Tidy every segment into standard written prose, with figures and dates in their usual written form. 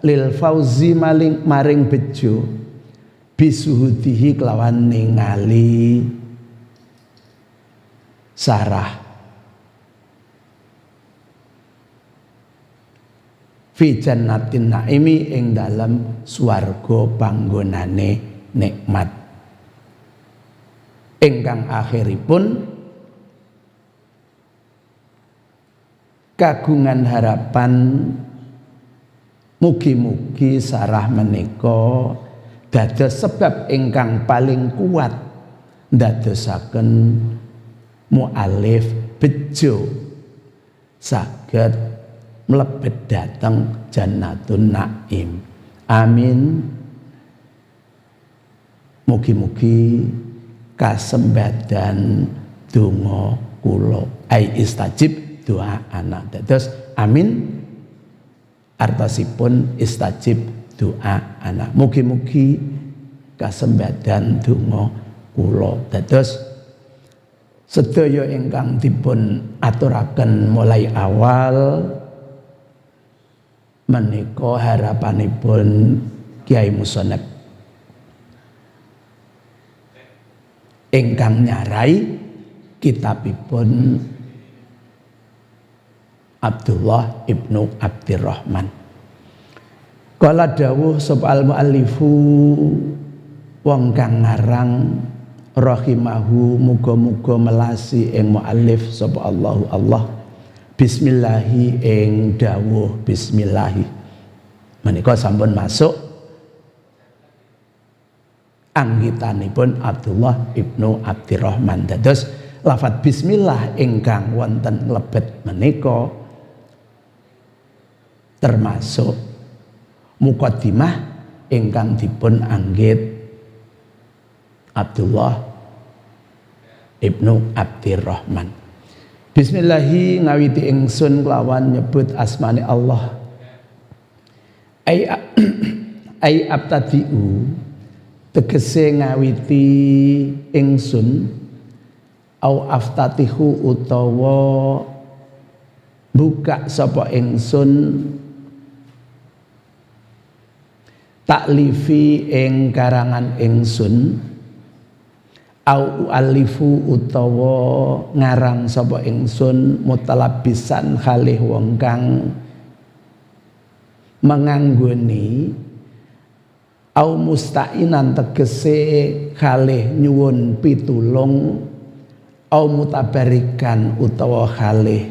lil fauzi maring bejo bisuhudihi kelawan ningali sarah fi jannatin naimi ing dalam swarga panggonane nikmat ingkang akhiripun kagungan harapan mugi-mugi sarah menika dados sebab ingkang paling kuat ndadosaken mu'alif bejo saged mlebet dhateng Jannatun Naim. Amin. Mugi-mugi kasembadan donga kula ai istajib doa anak dados amin artosipun istajib doa anak. Mugi-mugi kasembadan donga kula dados sedaya ingkang dipun aturaken mulai awal menika harapanipun Kiai Musonep ingkang nyarai kitabipun Abdullah ibnu Abdirrahman. Kala dawuh sapa al-muallifu wong kang ngarang rahimahu muga-muga melasi ing muallif sapa Allah bismillahi ing dawuh bismillahi menika sampun masuk anggitanipun Abdullah ibnu Abdirrahman. Dados lafadz bismillah ingkang wonten lebet menika termasuk muqaddimah ingkang dipun anggit Abdullah ibnu Abdirrahman. Bismillahi ngawiti ingsun kelawan nyebut asmane Allah. Ai abtadi'u tegese ngawiti ingsun au aftatihu utawa buka sapa ingsun taklifi ing karangan ingsun au alifu utawa ngarang sapa ingsun mutalabbisan khalih wong kang menganggoni au musta'inan tegese khalih nyuwun pitulung au mutabarikan utawa khalih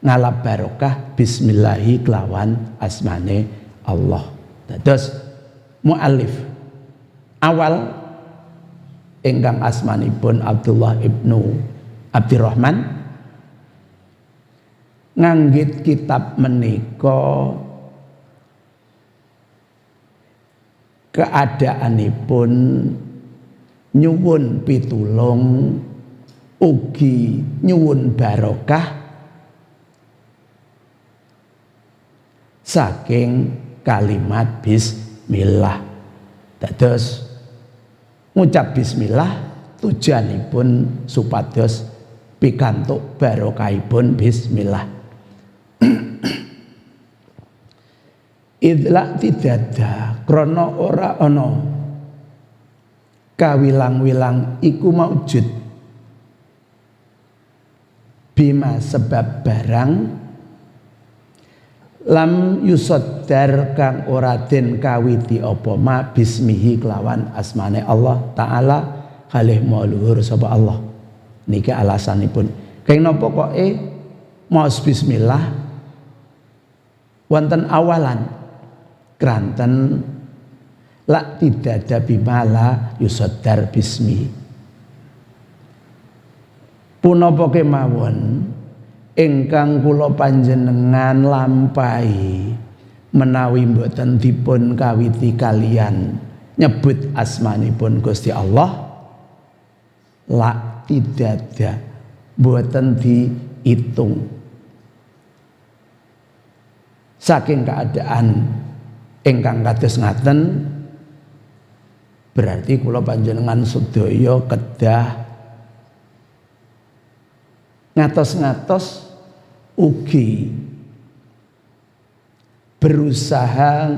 ngalap barokah bismillahi kelawan asmane Allah. Dados muallif awal ingkang asmanipun Abdullah ibnu Abdirrahman nganggit kitab menika keadaanipun nyuwun pitulung ugi nyuwun barokah saking kalimat bismillah. Dados ngucap bismillah tujuanipun supados pikantuk barokahipun bismillah. Idlak tidada krana ora ana kawilang-wilang iku maujud bima sebab barang lam yusaddar kang ora den kawiti apa ma bismihi kelawan asmane Allah taala kalih maluhur sapa Allah. Niki alasanipun keng napa koke maos bismillah wonten awalan kranten la tidak ada bimala yusaddar bismi punapa kemawon ingkang kula panjenengan lampahi menawi mboten dipun kawiti kalian nyebut asmanipun Gusti Allah la tidak ada mboten diitung saking keadaan ingkang kados ngaten berarti kula panjenengan sedaya kedah ngatos-ngatos ugi berusaha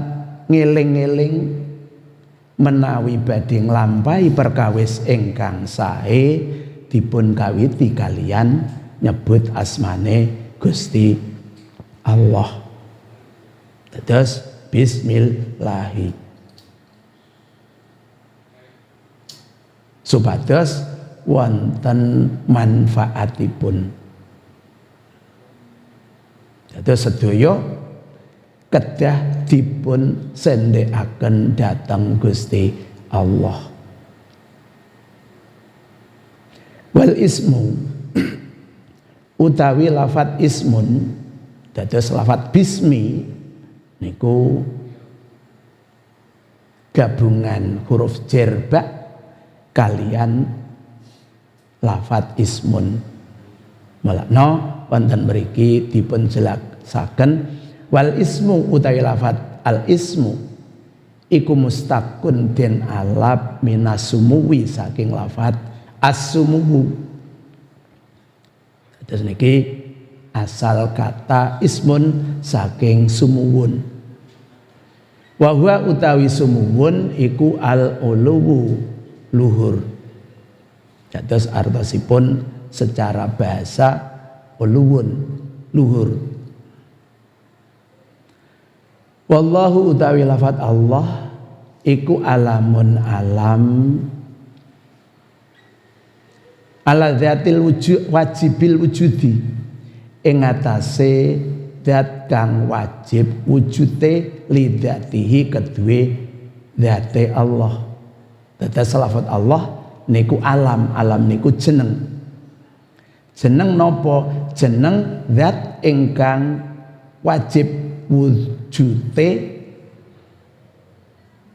ngeling-eling menawi badhe nglampahi perkawis ingkang sae dipun kawiti kalian nyebut asmane Gusti Allah. Terus bismillahi supados wonten manfaatipun. Dados sedaya kedah dipun sendhekaken dhateng Gusti Allah. Wal ismu utawi lafat ismun dados lafat bismi niku gabungan huruf jar ba kalian lafat ismun. Malakna wonten mriki dipun jelasaken wal ismu utawi lafat al ismu iku mustaqun den alab minas sumuwi saking lafat as-sumuhu. Terus niki asal kata ismun saking sumuwun. Wa huwa utawi sumuwun iku al-uluwu luhur. Dados artosipun secara bahasa uluwun luhur. Wallahu utawi lafat Allah iku alamun alam ala dzatil wujud wajibil wujudi ing atase zat kang wajib wujude lidzatihi kedue zate Allah. Dados lafat Allah niku alam niku jeneng. Jeneng napa? Jeneng zat ingkang wajib wujude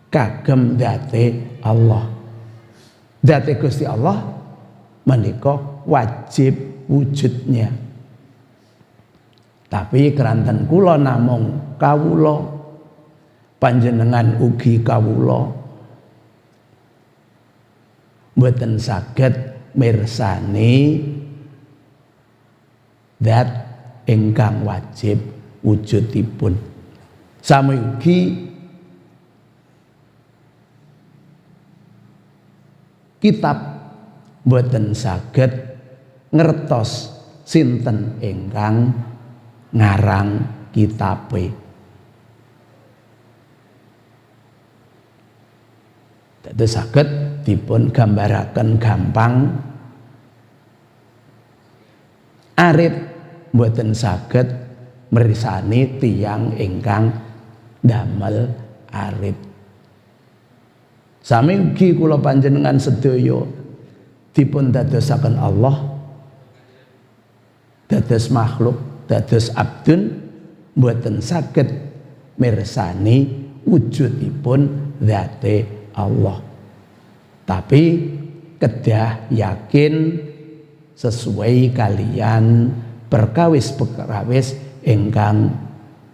kagem zate Allah. Zate Gusti Allah menika wajib wujudnya. Tapi keranten kula namung kawula, panjenengan ugi kawula, mboten saged mirsani zat ingkang wajib wujudipun. Sami ugi kitab mboten saged ngertos sinten ingkang ngarang kitabe. Dados saged dipun gambaraken gampang, arit mboten saged mirsani tiyang ingkang damel arit. Sami ugi kula panjenengan sedaya dipun dadosaken Allah dados makhluk, dados abdun, mboten saged mirsani wujudipun zate Allah. Tapi kedah yakin sesuai kalian perkawis-perkawis ingkang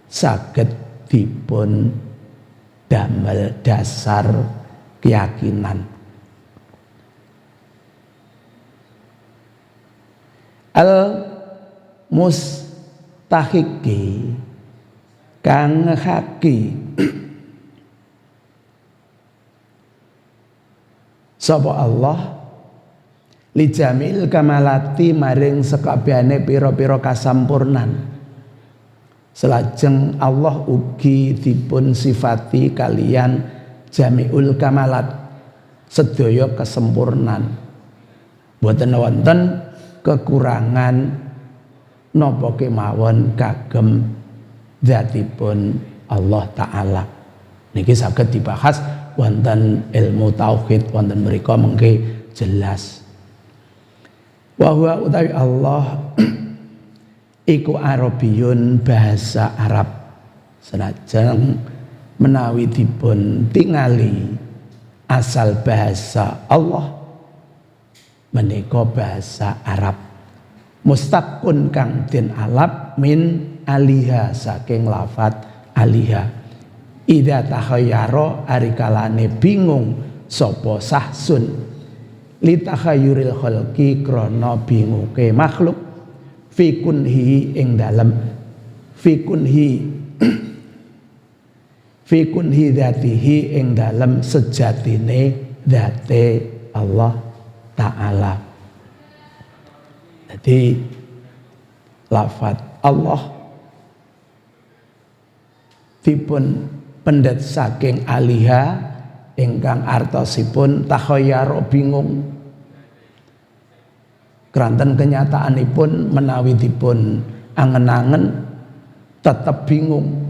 saged dipun damel dasar keyakinan. Al mustahiqi kang haki sapa Allah li jamil kamalati maring sekabehane pira-pira kasampurnan. Selajeng Allah ugi dipun sifati kalian jamiul kamalat, sedaya kesempurnan. Boten wonten kekurangan napa kemawon kagem zatipun Allah Ta'ala. Niki saged dibahas wonten ilmu tauhid wonten mriku mengke jelas. Wa huwa utawi Allah iku Arabiyun bahasa Arab. Senajan menawi dipun tingali asal bahasa Allah menika bahasa Arab. Mustaqun kang den alap min aliha saking lafat aliha. Idza takhayyara arikalane bingung sapa sahsun li takhayyuril khalqi krana binguke makhluk fi kunhi ing dalem fi kunhi fi kunhi dzatihi ing dalem sejatine dzate Allah taala. Jadi lafaz Allah dipun pendet saking aliha ingkang artosipun takhayyara bingung. Keranten kenyataanipun menawi dipun angen-angen tetap bingung.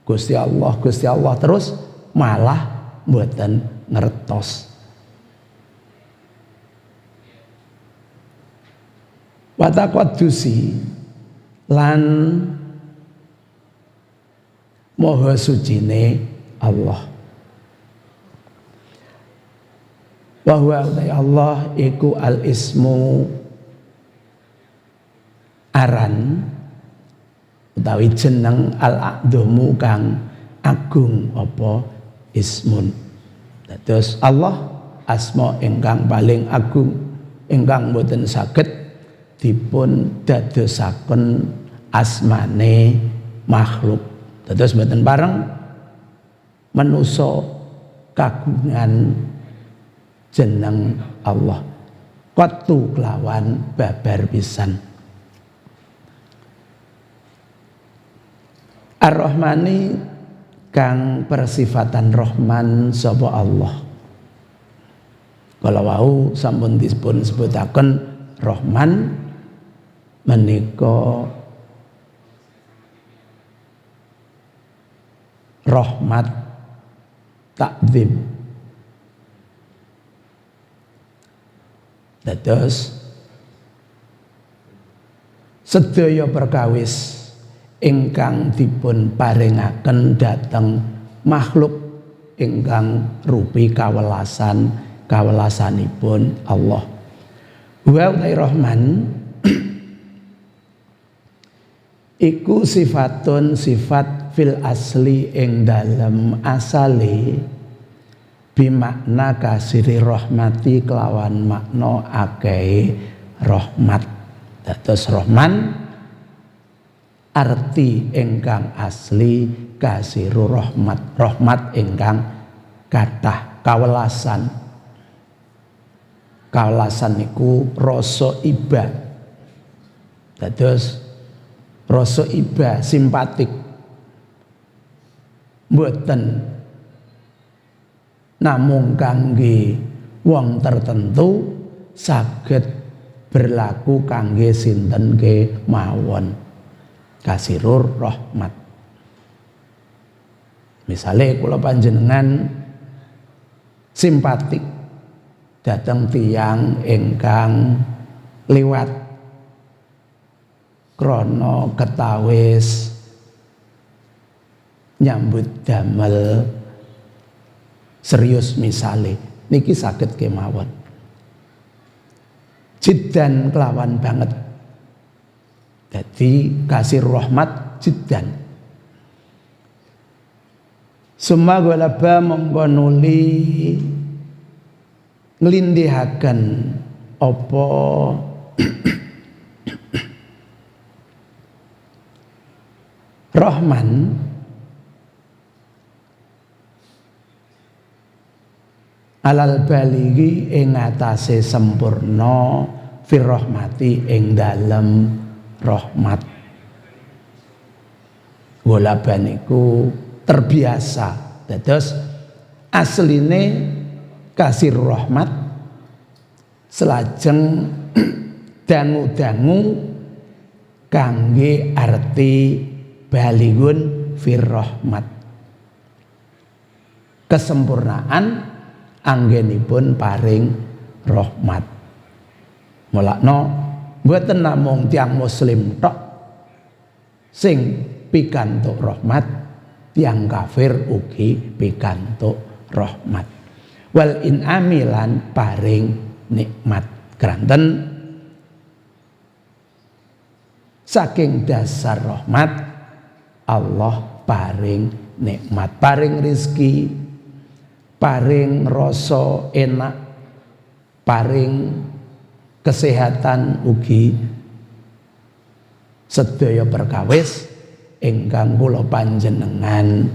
Gusti Allah terus malah mboten ngertos. Wa taqaddusi lan maha sucine Allah. Wa huwa Allah iku al ismu aran utawi jeneng al-a'dhamu kang agung apa ismun. Dados Allah asma ingkang paling agung ingkang boten saged dipun dadosaken asmane makhluk. Dados boten bareng manusa kagungan jeneng Allah. Qattu kelawan babar pisan. Ar-Rahmani kang persifatan Rahman sapa Allah. Kalau wau sampun dipun sebutaken Rahman menika rahmat takdzim. Dados sedaya perkawis ingkang dipun paringaken dhateng makhluk ingkang rupi kawelasanipun Allah. Wa Rahman iku sifatun sifat fil asli ing dalem asale bimakna kasiri rahmati kelawan makna akeh rahmat. Dados Rahman arti ingkang asli kasiru rahmat ingkang kathah kawelasan niku rasa iba. Dados rasa iba simpatik mboten namung kangge wong tertentu, saged berlaku kangge sinten kemawon. Kasirur rahmat. Misale kula panjenengan simpatik dhateng tiyang ingkang liwat krana ketawis nyambut damel serius misale niki saged kemawon. Jiddan kelawan banget. Jadi kasih rahmat jiddan. Summa galaba mongko nuli nglindihaken apa Rahman alal baligi ing atase sempurna fir rahmati ing dalem rahmat. Walaban iku terbiasa. Dados asline kasih rahmat selajeng dangu-dangu kangge arti baligun fir rahmat. Kesempurnaan anggenipun paring rahmat. Mulakno mboten namung tiyang muslim tok sing pikantuk rahmat, tiyang kafir ugi pikantuk rahmat. Wal in amilan paring nikmat. Granten saking dasar rahmat Allah paring nikmat, paring rizki, paring rasa enak, paring kesehatan ugi sedaya perkawis ingkang kula panjenengan